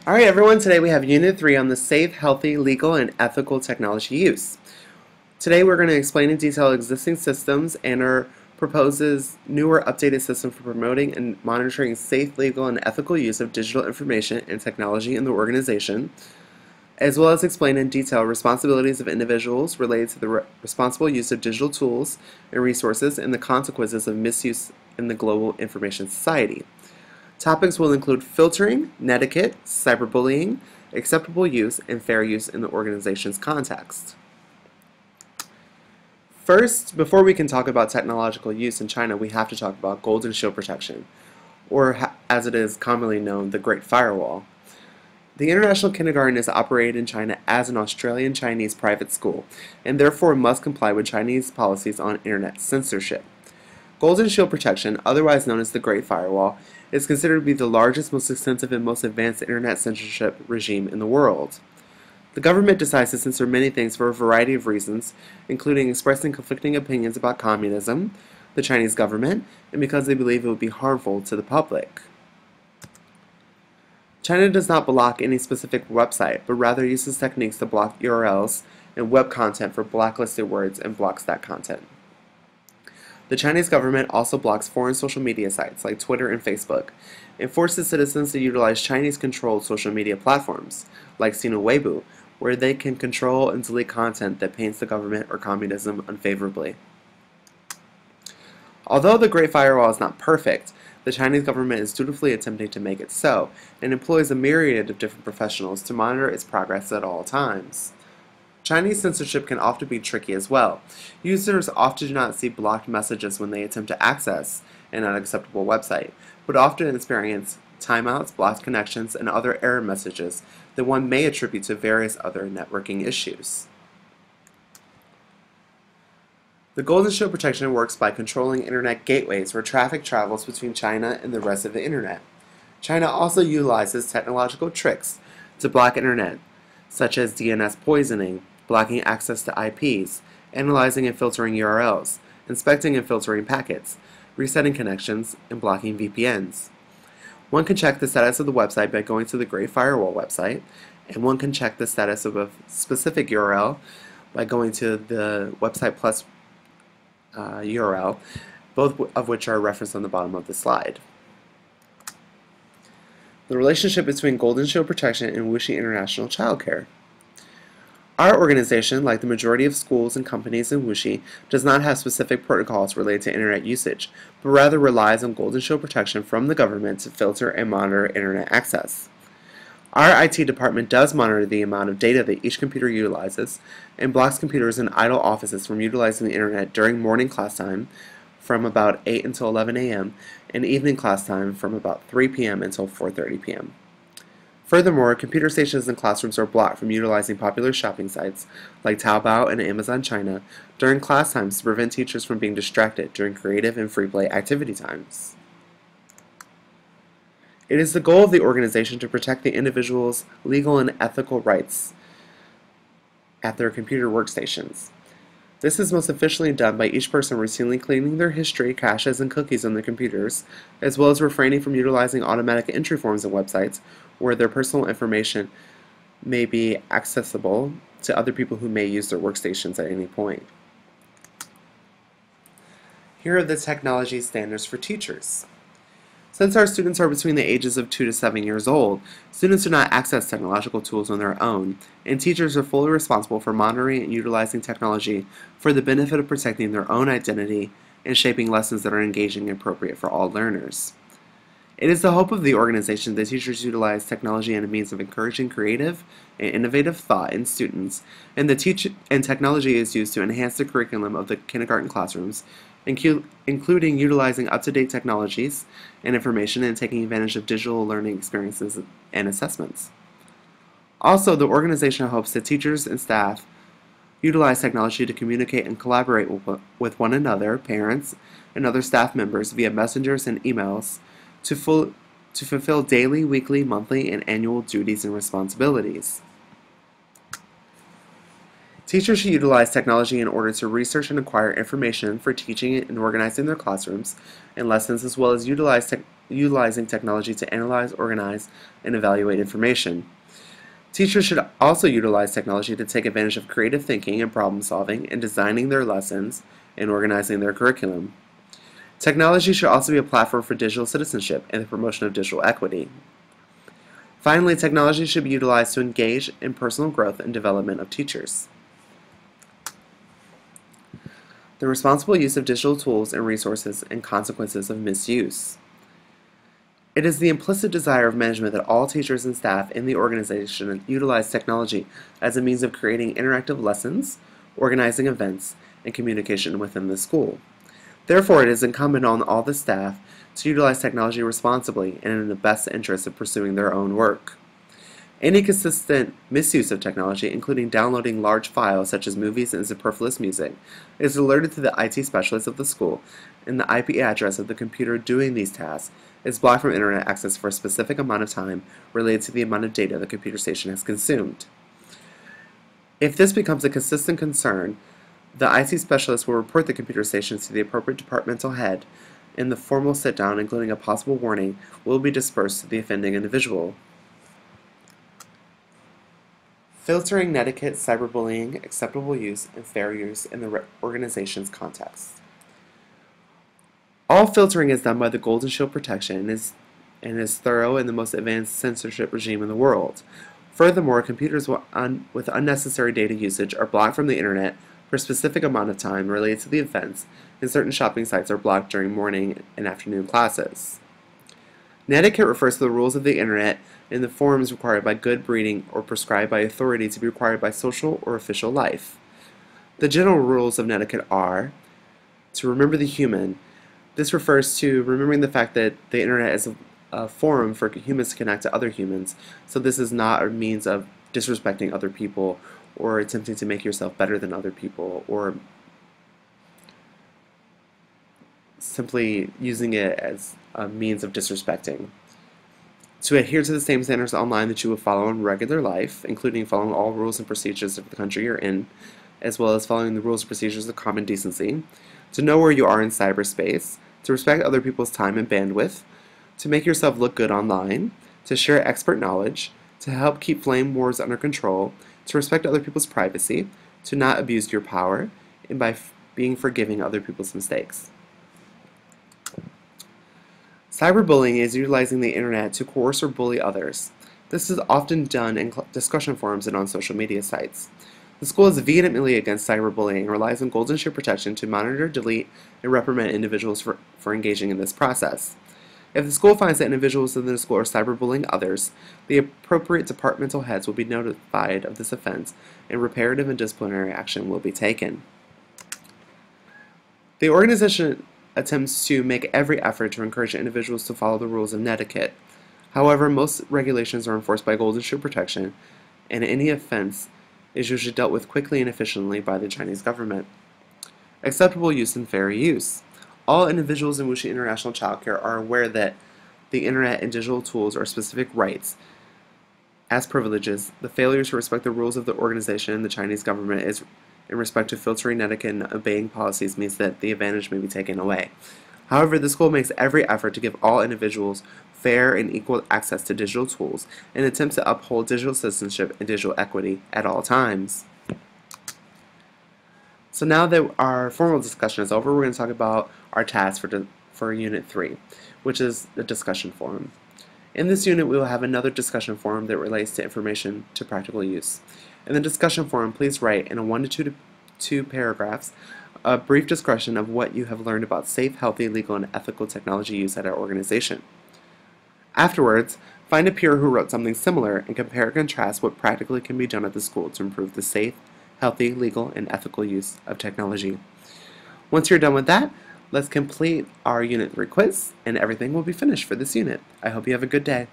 Alright everyone, today we have Unit 3 on the safe, healthy, legal, and ethical technology use. Today we're going to explain in detail existing systems and our proposes newer updated system for promoting and monitoring safe, legal, and ethical use of digital information and technology in the organization, as well as explain in detail responsibilities of individuals related to the responsible use of digital tools and resources and the consequences of misuse in the global information society. Topics will include filtering, netiquette, cyberbullying, acceptable use, and fair use in the organization's context. First, before we can talk about technological use in China, we have to talk about Golden Shield Protection, or as it is commonly known, the Great Firewall. The International Kindergarten is operated in China as an Australian Chinese private school, and therefore must comply with Chinese policies on internet censorship. Golden Shield Protection, otherwise known as the Great Firewall, is considered to be the largest, most extensive, and most advanced internet censorship regime in the world. The government decides to censor many things for a variety of reasons, including expressing conflicting opinions about communism, the Chinese government, and because they believe it would be harmful to the public. China does not block any specific website, but rather uses techniques to block URLs and web content for blacklisted words and blocks that content. The Chinese government also blocks foreign social media sites like Twitter and Facebook, and forces citizens to utilize Chinese-controlled social media platforms like Sina Weibo, where they can control and delete content that paints the government or communism unfavorably. Although the Great Firewall is not perfect, the Chinese government is dutifully attempting to make it so, and employs a myriad of different professionals to monitor its progress at all times. Chinese censorship can often be tricky as well. Users often do not see blocked messages when they attempt to access an unacceptable website, but often experience timeouts, blocked connections, and other error messages that one may attribute to various other networking issues. The Golden Shield Protection works by controlling internet gateways where traffic travels between China and the rest of the internet. China also utilizes technological tricks to block internet, such as DNS poisoning, blocking access to IPs, analyzing and filtering URLs, inspecting and filtering packets, resetting connections, and blocking VPNs. One can check the status of the website by going to the Great Firewall website, and one can check the status of a specific URL by going to the Website Plus URL, both of which are referenced on the bottom of the slide. The relationship between Golden Shield Protection and Wuxi International Childcare. Our organization, like the majority of schools and companies in Wuxi, does not have specific protocols related to internet usage, but rather relies on Golden Shield Protection from the government to filter and monitor internet access. Our IT department does monitor the amount of data that each computer utilizes and blocks computers in idle offices from utilizing the internet during morning class time from about 8 until 11 a.m. and evening class time from about 3 p.m. until 4:30 p.m. Furthermore, computer stations and classrooms are blocked from utilizing popular shopping sites like Taobao and Amazon China during class times to prevent teachers from being distracted during creative and free play activity times. It is the goal of the organization to protect the individual's legal and ethical rights at their computer workstations. This is most efficiently done by each person routinely cleaning their history, caches, and cookies on their computers, as well as refraining from utilizing automatic entry forms on websites where their personal information may be accessible to other people who may use their workstations at any point. Here are the technology standards for teachers. Since our students are between the ages of 2 to 7 years old, students do not access technological tools on their own, and teachers are fully responsible for monitoring and utilizing technology for the benefit of protecting their own identity and shaping lessons that are engaging and appropriate for all learners. It is the hope of the organization that teachers utilize technology as a means of encouraging creative and innovative thought in students, and technology is used to enhance the curriculum of the kindergarten classrooms, including utilizing up-to-date technologies and information and taking advantage of digital learning experiences and assessments. Also, the organization hopes that teachers and staff utilize technology to communicate and collaborate with one another, parents, and other staff members via messengers and emails to fulfill daily, weekly, monthly, and annual duties and responsibilities. Teachers should utilize technology in order to research and acquire information for teaching and organizing their classrooms and lessons, as well as utilizing technology to analyze, organize, and evaluate information. Teachers should also utilize technology to take advantage of creative thinking and problem solving in designing their lessons and organizing their curriculum. Technology should also be a platform for digital citizenship and the promotion of digital equity. Finally, technology should be utilized to engage in personal growth and development of teachers. The responsible use of digital tools and resources and consequences of misuse. It is the implicit desire of management that all teachers and staff in the organization utilize technology as a means of creating interactive lessons, organizing events, and communication within the school. Therefore, it is incumbent on all the staff to utilize technology responsibly and in the best interest of pursuing their own work. Any consistent misuse of technology, including downloading large files such as movies and superfluous music, is alerted to the IT specialist of the school, and the IP address of the computer doing these tasks is blocked from internet access for a specific amount of time related to the amount of data the computer station has consumed. If this becomes a consistent concern, the IT specialist will report the computer station to the appropriate departmental head, and the formal sit-down, including a possible warning, will be dispersed to the offending individual. Filtering netiquette, cyberbullying, acceptable use, and fair use in the organization's context. All filtering is done by the Golden Shield Protection and is thorough and the most advanced censorship regime in the world. Furthermore, computers with unnecessary data usage are blocked from the internet for a specific amount of time related to the events, and certain shopping sites are blocked during morning and afternoon classes. Netiquette refers to the rules of the internet in the forms required by good breeding or prescribed by authority to be required by social or official life. The general rules of netiquette are to remember the human. This refers to remembering the fact that the internet is a forum for humans to connect to other humans, so this is not a means of disrespecting other people or attempting to make yourself better than other people or simply using it as a means of disrespecting. To adhere to the same standards online that you would follow in regular life, including following all rules and procedures of the country you're in, as well as following the rules and procedures of common decency, to know where you are in cyberspace, to respect other people's time and bandwidth, to make yourself look good online, to share expert knowledge, to help keep flame wars under control, to respect other people's privacy, to not abuse your power, and by being forgiving of other people's mistakes. Cyberbullying is utilizing the internet to coerce or bully others. This is often done in discussion forums and on social media sites. The school is vehemently against cyberbullying and relies on Golden Shield Protection to monitor, delete, and reprimand individuals for engaging in this process. If the school finds that individuals within the school are cyberbullying others, the appropriate departmental heads will be notified of this offense, and reparative and disciplinary action will be taken. The organization attempts to make every effort to encourage individuals to follow the rules of netiquette. However, most regulations are enforced by Golden Shield Protection, and any offense is usually dealt with quickly and efficiently by the Chinese government. Acceptable use and fair use. All individuals in Wuxi International Childcare are aware that the internet and digital tools are specific rights as privileges. The failure to respect the rules of the organization and the Chinese government is in respect to filtering netiquette and obeying policies means that the advantage may be taken away. However, the school makes every effort to give all individuals fair and equal access to digital tools and attempts to uphold digital citizenship and digital equity at all times. So now that our formal discussion is over, we're going to talk about our task for Unit 3, which is the discussion forum. In this unit, we will have another discussion forum that relates to information to practical use. In the discussion forum, please write in a 1 to 2 paragraphs a brief discussion of what you have learned about safe, healthy, legal, and ethical technology use at our organization. Afterwards, find a peer who wrote something similar and compare and contrast what practically can be done at the school to improve the safe, healthy, legal, and ethical use of technology. Once you're done with that, let's complete our Unit 3 quiz, and everything will be finished for this unit. I hope you have a good day.